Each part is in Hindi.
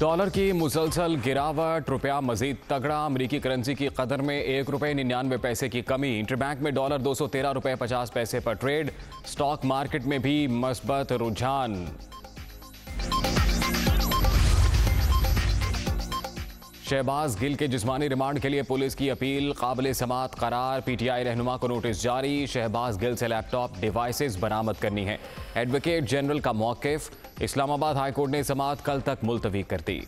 डॉलर की मुसलसल गिरावट, रुपया मजीद तगड़ा, अमरीकी करेंसी की कदर में ₹1.99 की कमी। इंटरबैंक में डॉलर $213.50 पर ट्रेड। स्टॉक मार्केट में भी मस्बत रुझान। शहबाज गिल के जिस्मानी रिमांड के लिए पुलिस की अपील काबिल समात करार। पीटीआई रहनुमा को नोटिस जारी। शहबाज गिल से लैपटॉप डिवाइसेस बरामद करनी है। एडवोकेट जनरल का मौकिफ। इस्लामाबाद हाईकोर्ट ने समात कल तक मुलतवी कर दी।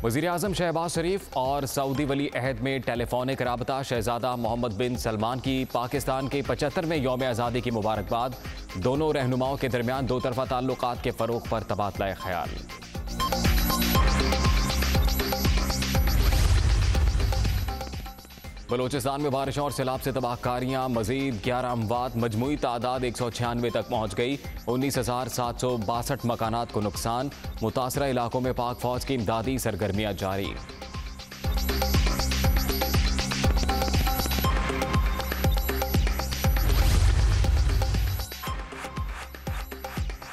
वज़ीर-ए-आज़म शहबाज शरीफ और सऊदी वली अहद में टेलीफोनिक राबता। शहजादा मोहम्मद बिन सलमान की पाकिस्तान के 75वें यौम आज़ादी की मुबारकबाद। दोनों रहनुमाओं के दरमियान दो तरफा ताल्लुकात के फरोग पर तबादला ख्याल। बलोचिस्तान में बारिशों और सैलाब से तबाहकारियां। मजीद 11 अमवात। मजमूई तादाद 196 तक पहुंच गई। 19,762 मकानात को नुकसान। मुतासरा इलाकों में पाक फौज की इमदादी सरगर्मियां जारी।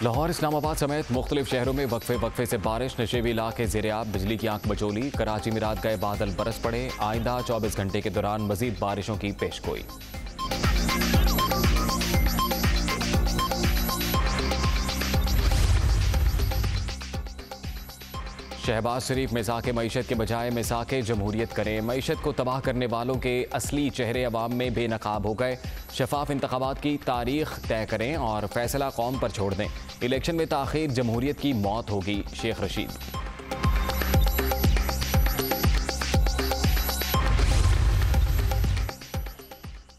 लाहौर, इस्लामाबाद समेत मुख्तलिफ शहरों में वक्फे से बारिश। नशेबी इलाके ज़ेरे-आब, बिजली की आंख बचोली। कराची में रात गए बादल बरस पड़े। आइंदा 24 घंटे के दौरान मजीद बारिशों की पेशगोई। शहबाज शरीफ मिसाके मईशत के बजाय मिसाके जमहूरियत करें। मईशत को तबाह करने वालों के असली चेहरे अवाम में बेनकाब हो गए। शफाफ इंतखाबात की तारीख तय करें और फैसला कौम पर छोड़ दें। इलेक्शन में ताखीर जमहूरियत की मौत होगी। शेख रशीद।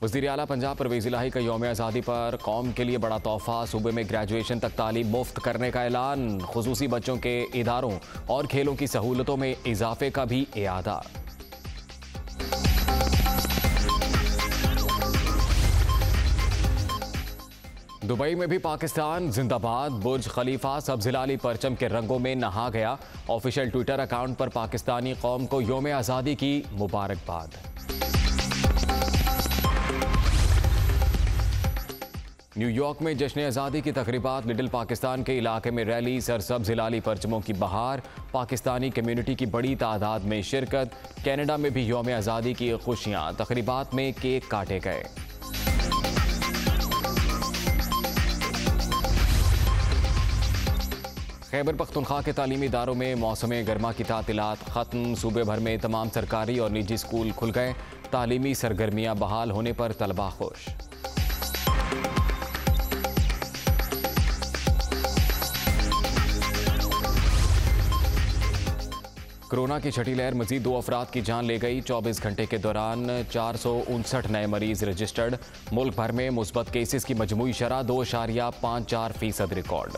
वज़ीर आला पंजाब परवेज़ इलाही का यौम आज़ादी पर कौम के लिए बड़ा तोहफा। सूबे में ग्रेजुएशन तक तालीम मुफ्त करने का ऐलान। खुसूसी बच्चों के इदारों और खेलों की सहूलतों में इजाफे का भी इरादा। दुबई में भी पाकिस्तान जिंदाबाद। बुर्ज खलीफा सब्ज़-हिलाली परचम के रंगों में नहा गया। ऑफिशियल ट्विटर अकाउंट पर पाकिस्तानी कौम को यौम आज़ादी की मुबारकबाद। न्यूयॉर्क में जश्न आज़ादी की तकरीबात। लिटिल पाकिस्तान के इलाके में रैली। सरसब्ज़ हिलाली परचमों की बहार। पाकिस्तानी कम्युनिटी की बड़ी तादाद में शिरकत। कनाडा में भी यौम आज़ादी की खुशियाँ। तकरीबात में केक काटे गए। खैबर पख्तूनख्वा के तालीमी इदारों में मौसम गर्मा की तातीलात ख़त्म। सूबे भर में तमाम सरकारी और निजी स्कूल खुल गए। तालीमी सरगर्मियाँ बहाल होने पर तलबा खुश। कोरोना की छठी लहर मजीद 2 अफराद की जान ले गई। 24 घंटे के दौरान 459 नए मरीज रजिस्टर्ड। मुल्क भर में मुस्बत केसेस की मजमूई शरह 2.54% रिकॉर्ड।